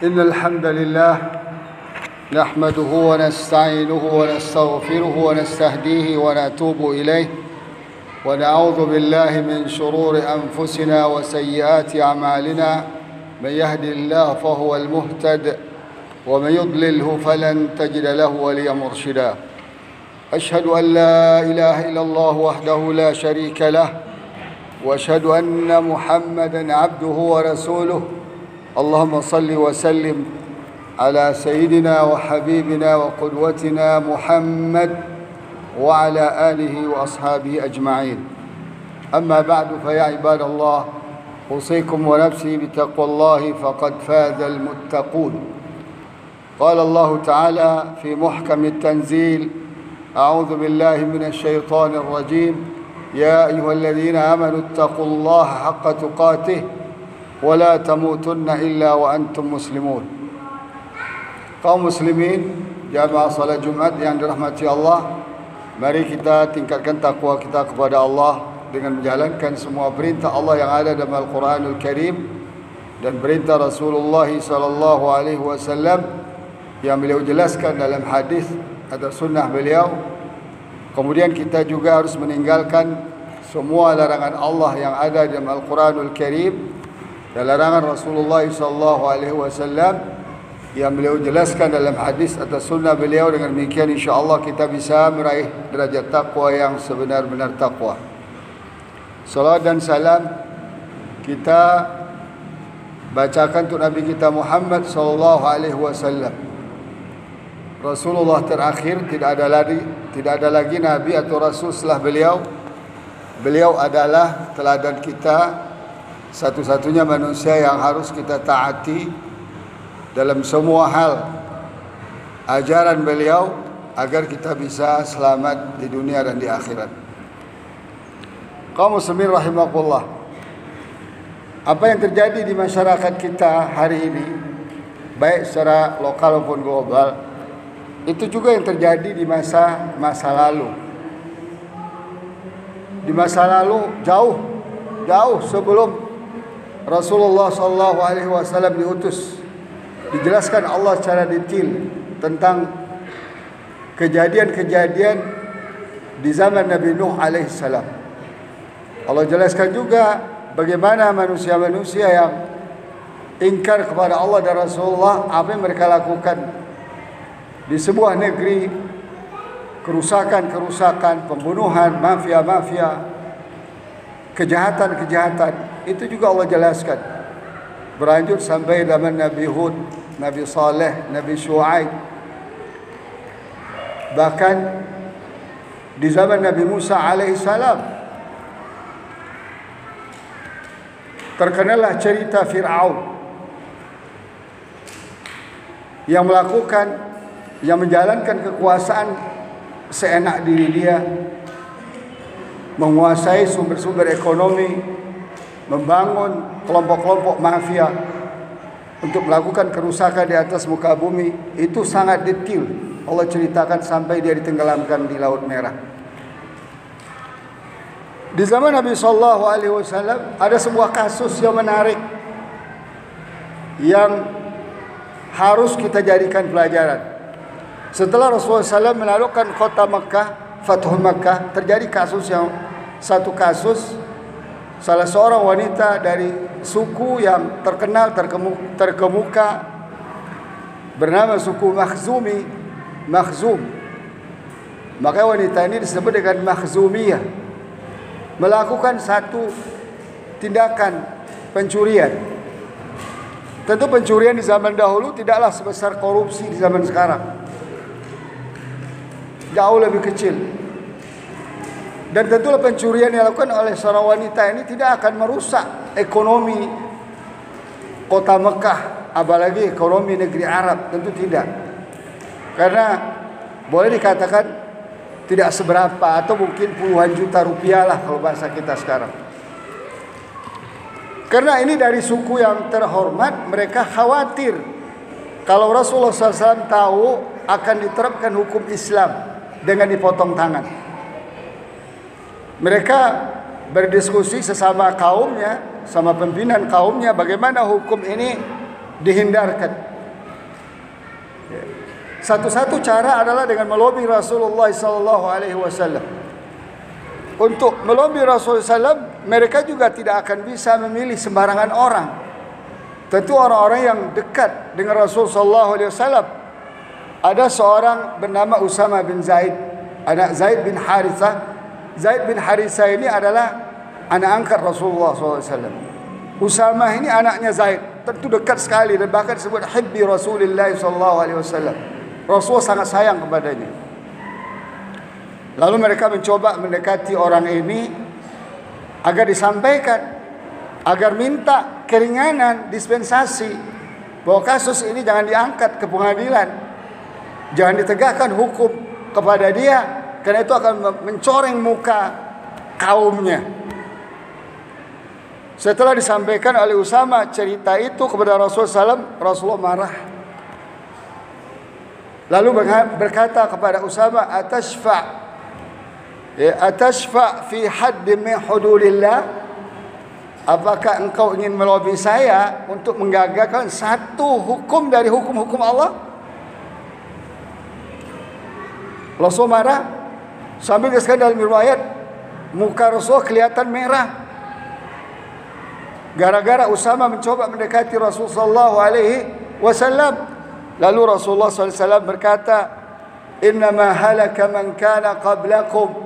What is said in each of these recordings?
إن الحمد لله نحمده ونستعينه ونستغفره ونستهديه ونتوب إليه ونعوذ بالله من شرور أنفسنا وسيئات أعمالنا. من يهدي الله فهو المهتد ومن يضلله فلن تجد له وليا مرشدا. أشهد أن لا إله إلا الله وحده لا شريك له وأشهد أن محمدا عبده ورسوله. اللهم صل وسلم على سيدنا وحبيبنا وقدوتنا محمد وعلى آله وأصحابه أجمعين. أما بعد فيا عباد الله، أوصيكم ونفسي بتقوى الله فقد فاز المتقون. قال الله تعالى في محكم التنزيل: أعوذ بالله من الشيطان الرجيم. يا أيها الذين آمنوا اتقوا الله حق تقاته ولا تموتن إلا وأنتم مسلمون. Kaum muslimin, jamaah salat Jumat yang dirahmati Allah, mari kita tingkatkan takwa kita kepada Allah dengan menjalankan semua perintah Allah yang ada dalam Al-Quranul Karim dan perintah Rasulullah SAW yang beliau jelaskan dalam hadis atau sunnah beliau. Kemudian kita juga harus meninggalkan semua larangan Allah yang ada dalam Al-Quranul Karim dan larangan Rasulullah SAW yang beliau jelaskan dalam hadis atau sunnah beliau. Dengan demikian insyaAllah kita bisa meraih derajat taqwa yang sebenar-benar taqwa. Salat dan salam kita bacakan untuk Nabi kita Muhammad SAW. Rasulullah terakhir, tidak ada lagi Nabi atau Rasul setelah beliau. Beliau adalah teladan kita, satu-satunya manusia yang harus kita taati dalam semua hal ajaran beliau agar kita bisa selamat di dunia dan di akhirat. Kaum muslimin rahimakumullah, apa yang terjadi di masyarakat kita hari ini, baik secara lokal maupun global, itu juga yang terjadi di masa lalu. Di masa lalu jauh sebelum Rasulullah SAW diutus, dijelaskan Allah secara detail tentang kejadian-kejadian di zaman Nabi Nuh alaihissalam. Allah jelaskan juga bagaimana manusia-manusia yang ingkar kepada Allah dan Rasulullah, apa yang mereka lakukan di sebuah negeri, kerusakan-kerusakan, pembunuhan, mafia-mafia, kejahatan-kejahatan. Itu juga Allah jelaskan. Berlanjut sampai zaman Nabi Hud, Nabi Saleh, Nabi Shu'aib. Bahkan di zaman Nabi Musa alaihissalam terkenalah cerita Fir'aun yang menjalankan kekuasaan seenak diri dia, menguasai sumber-sumber ekonomi, membangun kelompok-kelompok mafia untuk melakukan kerusakan di atas muka bumi. Itu sangat detail Allah ceritakan sampai dia ditenggelamkan di Laut Merah. Di zaman Nabi SAW ada sebuah kasus yang menarik yang harus kita jadikan pelajaran. Setelah Rasulullah SAW menaklukkan kota Makkah, Fathu Makkah, terjadi satu kasus. Salah seorang wanita dari suku yang terkenal, terkemuka, bernama suku Makhzum. Maka wanita ini disebut dengan Makhzumiyah, melakukan satu tindakan pencurian. Tentu pencurian di zaman dahulu tidaklah sebesar korupsi di zaman sekarang, jauh lebih kecil. Dan tentulah pencurian yang dilakukan oleh seorang wanita ini tidak akan merusak ekonomi kota Mekah, apalagi ekonomi negeri Arab. Tentu tidak. Karena boleh dikatakan tidak seberapa, atau mungkin puluhan juta rupiah lah kalau bahasa kita sekarang. Karena ini dari suku yang terhormat, mereka khawatir kalau Rasulullah SAW tahu akan diterapkan hukum Islam dengan dipotong tangan. Mereka berdiskusi sesama kaumnya, sama pimpinan kaumnya, bagaimana hukum ini dihindarkan. Satu-satu cara adalah dengan melobi Rasulullah SAW. Untuk melobi Rasulullah SAW, mereka juga tidak akan bisa memilih sembarangan orang. Tentu orang-orang yang dekat dengan Rasulullah SAW. Ada seorang bernama Usama bin Zaid, anak Zaid bin Harithah. Zaid bin Harithah ini adalah anak angkat Rasulullah SAW. Usama ini anaknya Zaid, tentu dekat sekali dan bahkan disebut hibbi Rasulullah SAW. Rasulullah sangat sayang kepadanya. Lalu mereka mencoba mendekati orang ini agar disampaikan, agar minta keringanan, dispensasi, bahwa kasus ini jangan diangkat ke pengadilan, jangan ditegakkan hukum kepada dia, karena itu akan mencoreng muka kaumnya. Setelah disampaikan oleh Usama cerita itu kepada Rasulullah SAW, Rasulullah marah. Lalu berkata kepada Usama, atashfa fi hadd min hududillah? Apakah engkau ingin melobi saya untuk menggagalkan satu hukum dari hukum-hukum Allah? Rasul marah. Sambil disebutkan dalam riwayat, muka Rasul kelihatan merah. Gara-gara Usama mencoba mendekati Rasulullah SAW. Lalu Rasulullah SAW berkata, innama halaka man kana qablakum.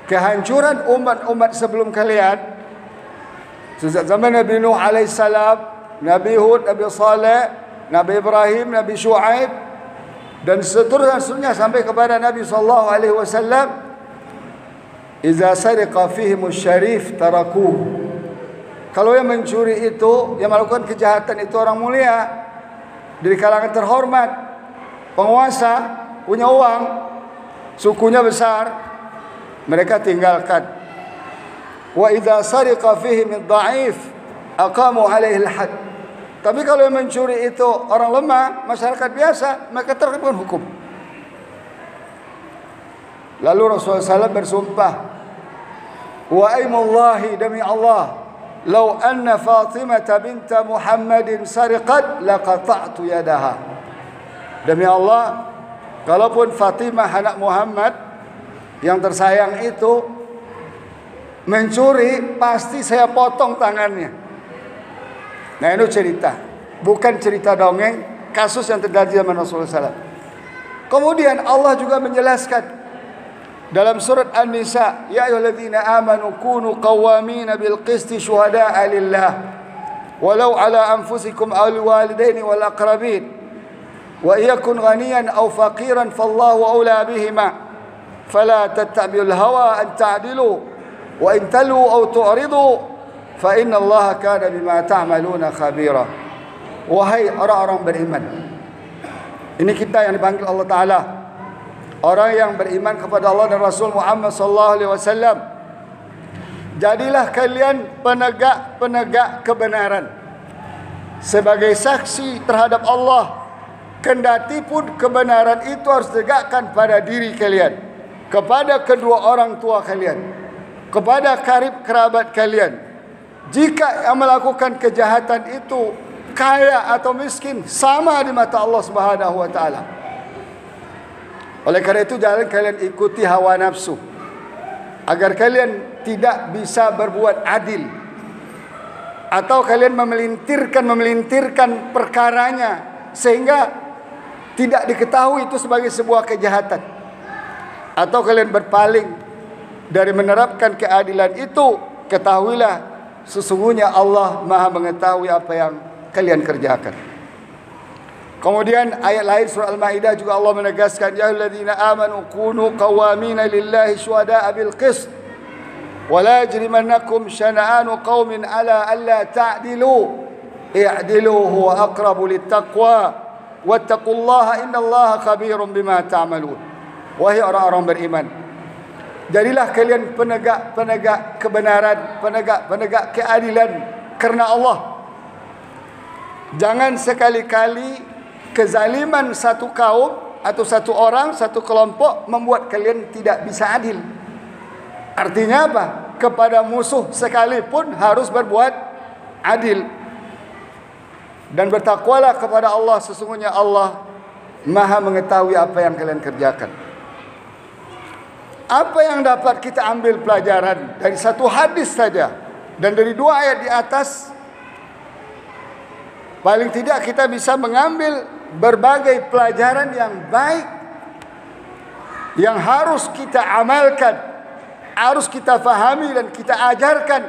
Kehancuran umat-umat sebelum kalian, sejak zaman Nabi Nuh alaihissalam, Nabi Hud, Nabi Saleh, Nabi Ibrahim, Nabi Shu'aib, dan seterusnya sampai kepada Nabi SAW. Iza sariqa fihimus syarif tarakuh. Kalau yang mencuri itu, yang melakukan kejahatan itu orang mulia, dari kalangan terhormat, penguasa, punya uang, sukunya besar, mereka tinggalkan. Wa idza sariqa fihi min dha'if aqamu alaihi al-had. Tapi kalau yang mencuri itu orang lemah, masyarakat biasa, maka terapkan hukum. Lalu Rasulullah SAW bersumpah, wa aimullahi, demi Allah, lau anna Fatimah binta Muhammadin sariqat laqata'tu yadaha. Demi Allah, kalaupun Fatimah anak Muhammad yang tersayang itu mencuri, pasti saya potong tangannya. Nah, itu cerita, bukan cerita dongeng, kasus yang terjadi zaman Rasulullah SAW. Kemudian Allah juga menjelaskan dalam surat An-Nisa, ya ayyuhalladzina amanu kunu qawwamina bil qisti syuhada'a lillah walau ala anfusikum aw liwalidaini wal aqrabin wa iyakun ghaniyan aw faqiran fallahu awla bihima fala tattabi'ul hawa an ta'dilu wa in talu aw tu'ridu fa inna Allaha kana bima ta'maluna khabira. Wahai orang-orang beriman, ini kita yang dipanggil Allah Ta'ala, orang yang beriman kepada Allah dan Rasul Muhammad SAW. Jadilah kalian penegak-penegak kebenaran sebagai saksi terhadap Allah. Kendati pun kebenaran itu harus ditegakkan pada diri kalian, kepada kedua orang tua kalian, kepada karib kerabat kalian. Jika yang melakukan kejahatan itu kaya atau miskin, sama di mata Allah Subhanahu wa taala. Oleh karena itu jangan kalian ikuti hawa nafsu, agar kalian tidak bisa berbuat adil, atau kalian memelintirkan perkaranya sehingga tidak diketahui itu sebagai sebuah kejahatan, atau kalian berpaling dari menerapkan keadilan itu. Ketahuilah sesungguhnya Allah Maha mengetahui apa yang kalian kerjakan. Kemudian ayat lain surah Al-Maidah juga Allah menegaskan, ya ayyuhalladzina amanu kunu qawwamina lillahi syuhada'a bil qist wa la yajrimannakum syana'anu qaumin ala alla ta'dilu i'dilu huwa aqrabu littaqwa wattaqullaha innallaha khabirum bima ta'malun. Wahai orang-orang beriman, jadilah kalian penegak-penegak kebenaran, penegak-penegak keadilan karena Allah. Jangan sekali-kali kezaliman satu kaum atau satu orang, satu kelompok membuat kalian tidak bisa adil. Artinya apa? Kepada musuh sekalipun harus berbuat adil. dan bertakwalah kepada Allah, sesungguhnya Allah Maha mengetahui apa yang kalian kerjakan. Apa yang dapat kita ambil pelajaran dari satu hadis saja dan dari 2 ayat di atas? Paling tidak kita bisa mengambil berbagai pelajaran yang baik yang harus kita amalkan, harus kita fahami dan kita ajarkan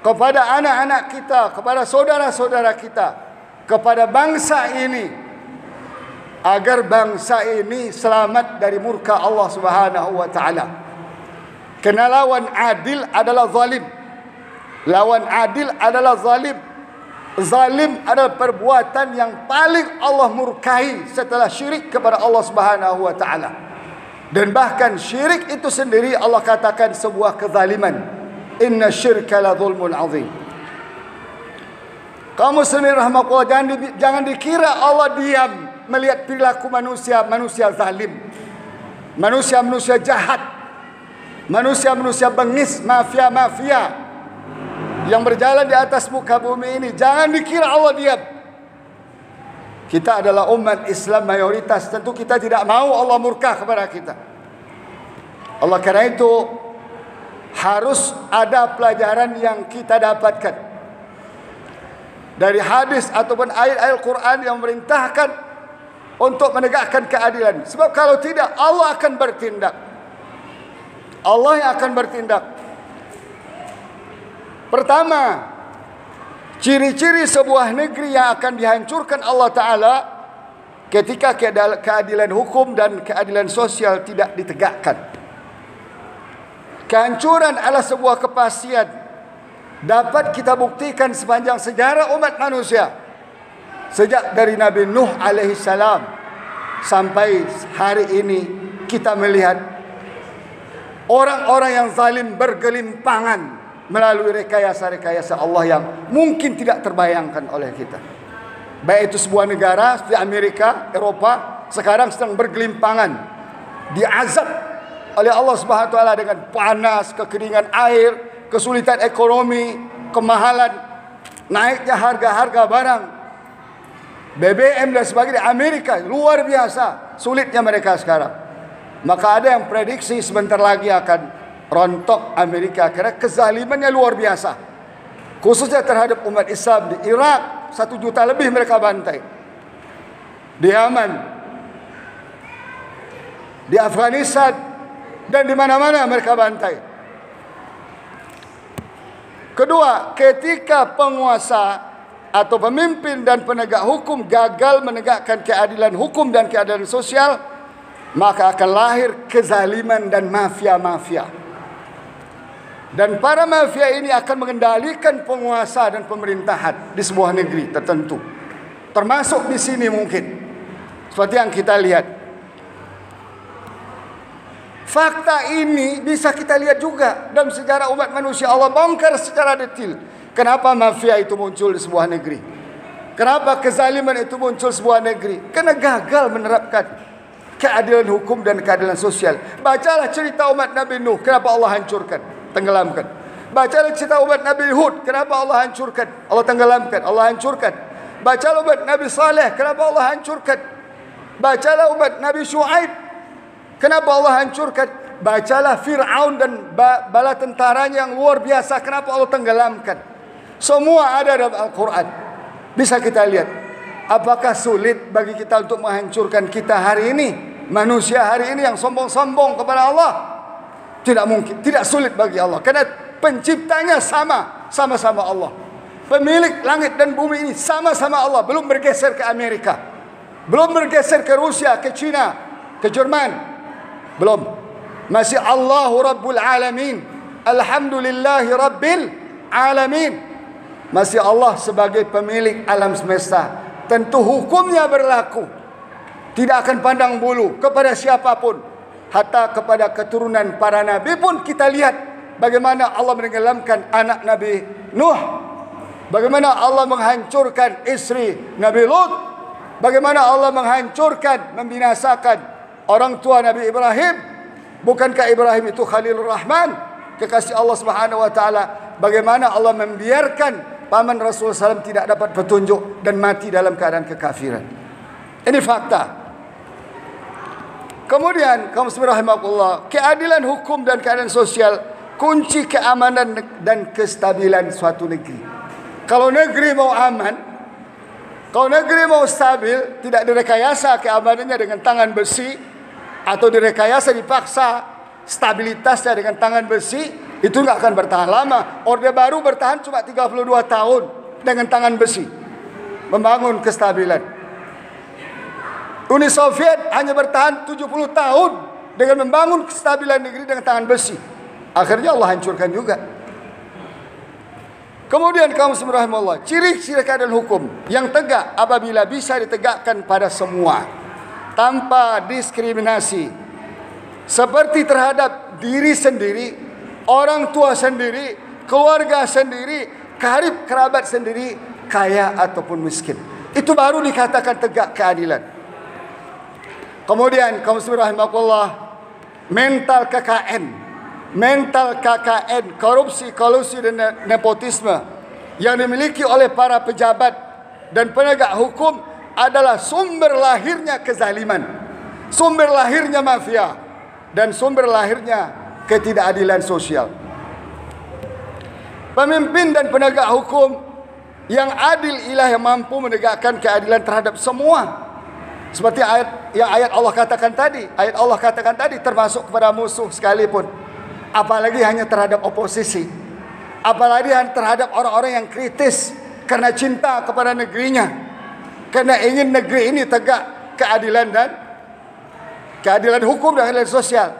kepada anak-anak kita, kepada saudara-saudara kita, kepada bangsa ini, agar bangsa ini selamat dari murka Allah Subhanahu wa taala. Karena lawan adil adalah zalim. Lawan adil adalah zalim. Zalim adalah perbuatan yang paling Allah murkai setelah syirik kepada Allah Subhanahu wa taala. Dan bahkan syirik itu sendiri Allah katakan sebuah kezaliman. Inna syirka la zulmun azim. Kaum muslimin rahimakumullah, jangan dikira Allah diam melihat perilaku manusia zalim, manusia jahat, manusia bengis, mafia yang berjalan di atas muka bumi ini. Jangan dikira Allah diam. Kita adalah umat Islam mayoritas, tentu kita tidak mau Allah murka kepada kita. Allah karena itu harus ada pelajaran yang kita dapatkan dari hadis ataupun ayat-ayat Quran yang memerintahkan untuk menegakkan keadilan. Sebab kalau tidak, Allah akan bertindak. Allah yang akan bertindak. Pertama, ciri-ciri sebuah negeri yang akan dihancurkan Allah Ta'ala ketika keadilan hukum dan keadilan sosial tidak ditegakkan. Kehancuran adalah sebuah kepastian, dapat kita buktikan sepanjang sejarah umat manusia. Sejak dari Nabi Nuh alaihissalam sampai hari ini kita melihat orang-orang yang zalim bergelimpangan melalui rekayasa-rekayasa Allah yang mungkin tidak terbayangkan oleh kita. Baik itu sebuah negara seperti Amerika, Eropa, sekarang sedang bergelimpangan, diazab oleh Allah Subhanahu wa taala dengan panas, kekeringan air, kesulitan ekonomi, kemahalan, naiknya harga-harga barang, BBM dan sebagainya. Amerika luar biasa sulitnya mereka sekarang. Maka ada yang prediksi sebentar lagi akan rontok Amerika karena kezalimannya luar biasa, khususnya terhadap umat Islam. Di Irak 1 juta lebih mereka bantai, di Yaman, di Afghanistan, dan di mana-mana mereka bantai. Kedua, ketika penguasa atau pemimpin dan penegak hukum gagal menegakkan keadilan hukum dan keadilan sosial, maka akan lahir kezaliman dan mafia-mafia. Dan para mafia ini akan mengendalikan penguasa dan pemerintahan di sebuah negeri tertentu. Termasuk di sini mungkin. Seperti yang kita lihat. Fakta ini bisa kita lihat juga dalam sejarah umat manusia. Allah bongkar secara detail kenapa mafia itu muncul di sebuah negeri. Kenapa kezaliman itu muncul di sebuah negeri. Karena gagal menerapkan keadilan hukum dan keadilan sosial. Bacalah cerita umat Nabi Nuh, kenapa Allah hancurkan, tenggelamkan. Bacalah cerita umat Nabi Hud, kenapa Allah hancurkan, Allah tenggelamkan, Allah hancurkan. Bacalah umat Nabi Saleh, kenapa Allah hancurkan. Bacalah umat Nabi Shu'aib, kenapa Allah hancurkan. Bacalah Fir'aun dan bala tentaranya yang luar biasa, kenapa Allah tenggelamkan. Semua ada dalam Al-Quran. Bisa kita lihat. Apakah sulit bagi kita untuk menghancurkan kita hari ini, manusia hari ini yang sombong-sombong kepada Allah? Tidak mungkin, tidak sulit bagi Allah. Karena penciptanya sama-sama Allah. Pemilik langit dan bumi ini sama-sama Allah. Belum bergeser ke Amerika, belum bergeser ke Rusia, ke China, ke Jerman. Belum. Masih Allahu Rabbul Alamin. Alhamdulillahi Rabbil Alamin. Masih Allah sebagai pemilik alam semesta. Tentu hukumnya berlaku. Tidak akan pandang bulu kepada siapapun. Hatta kepada keturunan para nabi pun kita lihat bagaimana Allah menenggelamkan anak Nabi Nuh, bagaimana Allah menghancurkan istri Nabi Lut, bagaimana Allah menghancurkan, membinasakan orang tua Nabi Ibrahim. Bukankah Ibrahim itu Khalilur Rahman, kekasih Allah Subhanahu wa taala? Bagaimana Allah membiarkan paman Rasulullah SAW tidak dapat petunjuk dan mati dalam keadaan kekafiran. Ini fakta. Kemudian kaum muslimin rahimakumullah, keadilan hukum dan keadaan sosial kunci keamanan dan kestabilan suatu negeri. Kalau negeri mau aman, kalau negeri mau stabil, tidak direkayasa keamanannya dengan tangan besi atau direkayasa dipaksa stabilitasnya dengan tangan besi, itu nggak akan bertahan lama. Orde Baru bertahan cuma 32 tahun dengan tangan besi membangun kestabilan. Uni Soviet hanya bertahan 70 tahun dengan membangun kestabilan negeri dengan tangan besi. Akhirnya Allah hancurkan juga. Kemudian kaum muslimin rahimakumullah, ciri-ciri keadilan hukum yang tegak apabila bisa ditegakkan pada semua tanpa diskriminasi, seperti terhadap diri sendiri, orang tua sendiri, keluarga sendiri, karib kerabat sendiri, kaya ataupun miskin. Itu baru dikatakan tegak keadilan. Kemudian kaum muslimin rahimakumullah, mental KKN, korupsi, kolusi dan nepotisme yang dimiliki oleh para pejabat dan penegak hukum adalah sumber lahirnya kezaliman, sumber lahirnya mafia, dan sumber lahirnya ketidakadilan sosial. Pemimpin dan penegak hukum yang adil ialah yang mampu menegakkan keadilan terhadap semua. Seperti ayat Allah katakan tadi, termasuk kepada musuh sekalipun. Apalagi hanya terhadap oposisi. Apalagi hanya terhadap orang-orang yang kritis karena cinta kepada negerinya, karena ingin negeri ini tegak keadilan hukum dan keadilan sosial.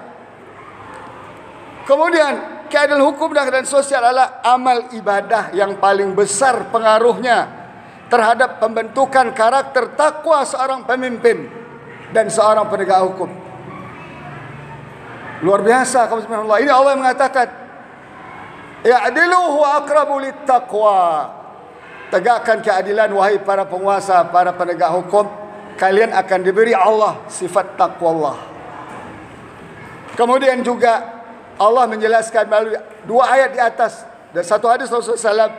Kemudian keadilan hukum dan keadilan sosial adalah amal ibadah yang paling besar pengaruhnya terhadap pembentukan karakter takwa seorang pemimpin dan seorang penegak hukum. Luar biasa kaum muslimin Allah. Ini Allah yang mengatakan, ya'dilu huwa aqrabu littaqwa. Tegakkan keadilan wahai para penguasa, para penegak hukum, kalian akan diberi Allah sifat takwa Allah. Kemudian juga Allah menjelaskan melalui 2 ayat di atas dan 1 hadis Rasulullah SAW,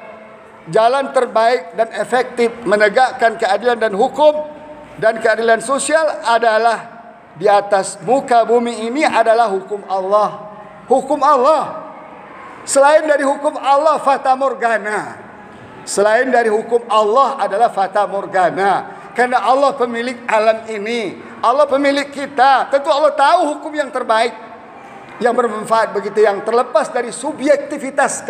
jalan terbaik dan efektif menegakkan keadilan dan hukum dan keadilan sosial adalah di atas muka bumi ini adalah hukum Allah. Hukum Allah. Selain dari hukum Allah fata morgana. Selain dari hukum Allah adalah fata morgana. Karena Allah pemilik alam ini, Allah pemilik kita. Tentu Allah tahu hukum yang terbaik, yang bermanfaat begitu, yang terlepas dari subjektivitas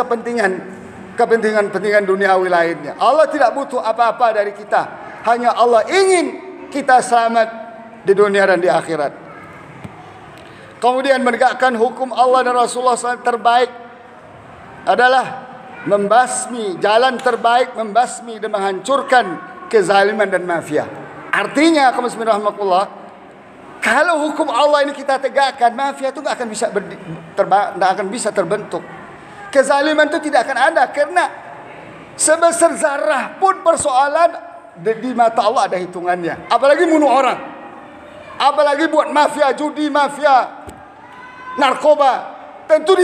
kepentingan duniawi lainnya. Allah tidak butuh apa-apa dari kita. Hanya Allah ingin kita selamat di dunia dan di akhirat. Kemudian menegakkan hukum Allah dan Rasulullah SAW terbaik adalah jalan terbaik membasmi dan menghancurkan kezaliman dan mafia. Artinya kaum muslimin rahimakumullah, kalau hukum Allah ini kita tegakkan, mafia itu tidak akan bisa terbentuk. Kezaliman itu tidak akan ada, karena sebesar zarah pun persoalan di mata Allah ada hitungannya. Apalagi bunuh orang, apalagi buat mafia judi, mafia narkoba. Tentu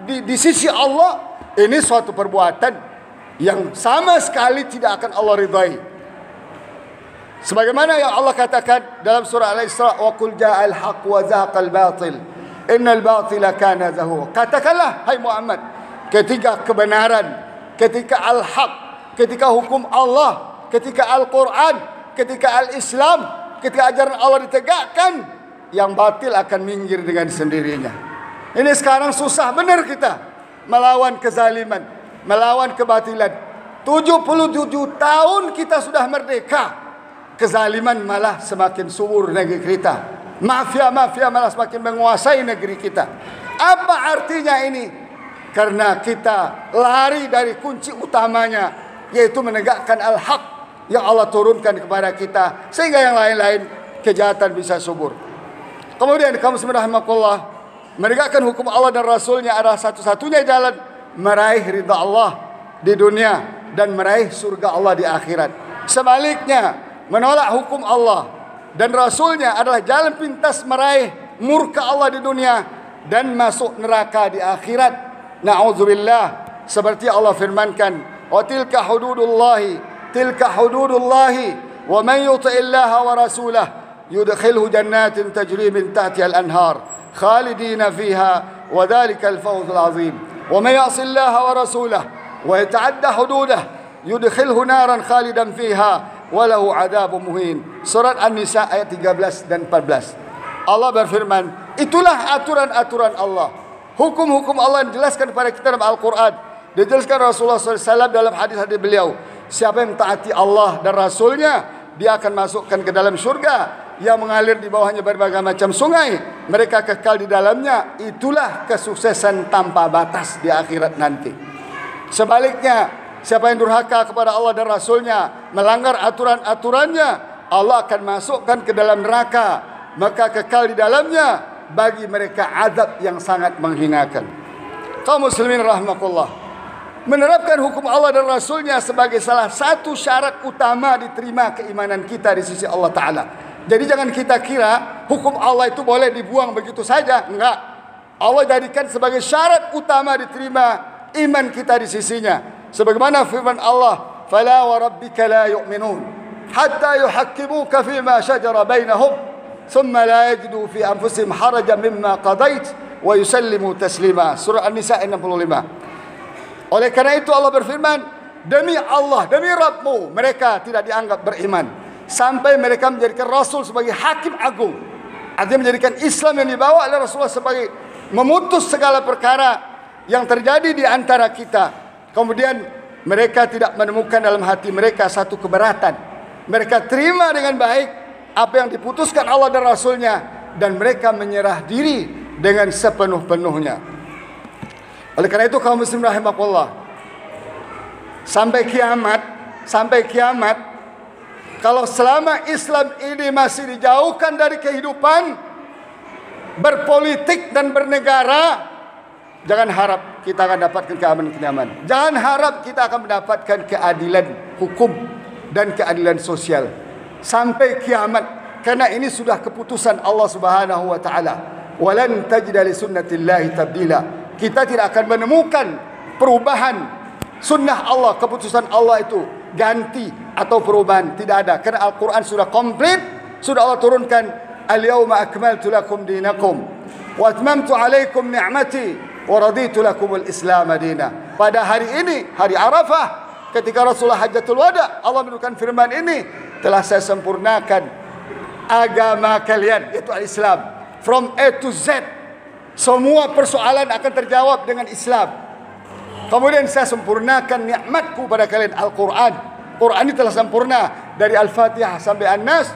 di sisi Allah ini suatu perbuatan yang sama sekali tidak akan Allah ridai. Sebagaimana yang Allah katakan dalam surah Al-Isra, wa qul ja'al haqq wa zahaqal batil innal batila kana zahuqa. Katakanlah hai Muhammad, ketika kebenaran, ketika al-haq, ketika hukum Allah, ketika Al-Quran, ketika Al-Islam, ketika ajaran Allah ditegakkan, yang batil akan minggir dengan sendirinya. Ini sekarang susah benar kita melawan kezaliman, melawan kebatilan. 77 tahun kita sudah merdeka, kezaliman malah semakin subur negeri kita. Mafia-mafia malah semakin menguasai negeri kita. Apa artinya ini? Karena kita lari dari kunci utamanya, yaitu menegakkan al-haq yang Allah turunkan kepada kita, sehingga yang lain-lain kejahatan bisa subur. Kemudian kaum muslimin rahimakumullah, menegakkan hukum Allah dan Rasulnya adalah satu-satunya jalan meraih ridha Allah di dunia dan meraih surga Allah di akhirat. Sebaliknya, menolak hukum Allah dan Rasulnya adalah jalan pintas meraih murka Allah di dunia dan masuk neraka di akhirat. Na'udzubillah. Seperti Allah firmankan wa tilka hududullahi wa man yuti'illaha wa rasulahu yudkhilhu jannatin tajri min tahtiha al-anhar khalidina fiha wa dhalikal fawzul azim wa man ya'si Allaha wa rasulahu wa yata'adda hududahu yudkhilhu naran khalidan fiha walahu adzabun muhin. Surat An-Nisa ayat 13 dan 14. Allah berfirman, itulah aturan-aturan Allah, hukum-hukum Allah yang dijelaskan kepada kita dalam Al-Quran, dijelaskan Rasulullah SAW dalam hadis-hadis beliau. Siapa yang taati Allah dan Rasulnya, dia akan masukkan ke dalam syurga yang mengalir di bawahnya berbagai macam sungai, mereka kekal di dalamnya. Itulah kesuksesan tanpa batas di akhirat nanti. Sebaliknya, siapa yang durhaka kepada Allah dan Rasulnya, melanggar aturan-aturannya, Allah akan masukkan ke dalam neraka, maka kekal di dalamnya, bagi mereka azab yang sangat menghinakan. Kaum muslimin rahimakumullah, menerapkan hukum Allah dan Rasulnya sebagai salah satu syarat utama diterima keimanan kita di sisi Allah Ta'ala. Jadi jangan kita kira hukum Allah itu boleh dibuang begitu saja. Enggak. Allah jadikan sebagai syarat utama diterima iman kita di sisinya. Sebagaimana firman Allah, "Fala wa rabbika la yu'minun hatta yuhakkimuka fima shajara bainahum thumma la yajidu fi anfusihim harajan mimma qadait wa yusallimu taslima." Surah An-Nisa 65. Oleh karena itu Allah berfirman, demi Allah, demi Rabbmu, mereka tidak dianggap beriman sampai mereka menjadikan Rasul sebagai hakim agung. Artinya menjadikan Islam yang dibawa oleh Rasulullah sebagai memutus segala perkara yang terjadi di antara kita. Kemudian mereka tidak menemukan dalam hati mereka satu keberatan. Mereka terima dengan baik apa yang diputuskan Allah dan Rasulnya, dan mereka menyerah diri dengan sepenuh-penuhnya. Oleh karena itu kaum muslim rahimakumullah, sampai kiamat, kalau selama Islam ini masih dijauhkan dari kehidupan berpolitik dan bernegara, jangan harap kita akan dapatkan keamanan-kenyamanan. Jangan harap kita akan mendapatkan keadilan hukum dan keadilan sosial sampai kiamat, karena ini sudah keputusan Allah Subhanahu wa taala. Walan tajida li sunnatillahi tabdila. Kita tidak akan menemukan perubahan sunnah Allah, keputusan Allah itu ganti atau perubahan, tidak ada. Karena Al-Quran sudah komplit, sudah Allah turunkan, al-yawma akmaltu lakum dinakum wa atmamtu alaikum ni'mati wa raditu lakumul Islam madina. Pada hari ini, hari Arafah, ketika Rasulullah Hajjatul Wada, Allah menurunkan firman ini, telah saya sempurnakan agama kalian, yaitu al-Islam, from A to Z. Semua persoalan akan terjawab dengan Islam. Kemudian saya sempurnakan nikmatku pada kalian, Al-Quran. Quran ini telah sempurna dari Al-Fatihah sampai An-Nas.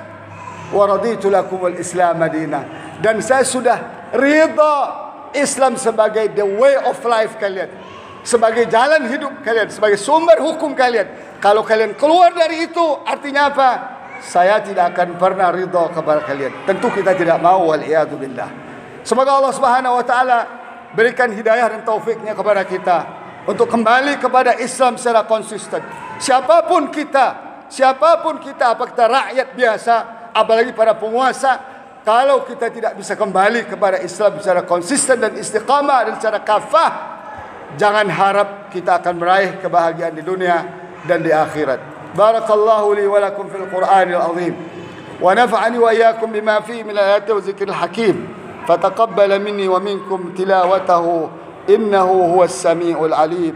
Wa raditu lakumul Islam madina. Dan saya sudah ridha Islam sebagai the way of life kalian, sebagai jalan hidup kalian, sebagai sumber hukum kalian. Kalau kalian keluar dari itu, artinya apa? Saya tidak akan pernah ridha kepada kalian. Tentu kita tidak mau, wal'iyadu billah. Semoga Allah Subhanahu wa taala berikan hidayah dan taufiknya kepada kita untuk kembali kepada Islam secara konsisten. Siapapun kita, apakah kita rakyat biasa, apalagi para penguasa, kalau kita tidak bisa kembali kepada Islam secara konsisten dan istiqamah dan secara kafah, jangan harap kita akan meraih kebahagiaan di dunia dan di akhirat. Barakallahu li wa lakum fil Qur'anil azim wa nafa'ani wa iyyakum bima fihi min al-ayati wa zikril hakim. فتقبل مني ومنكم تلاوته إنه هو السميع العليم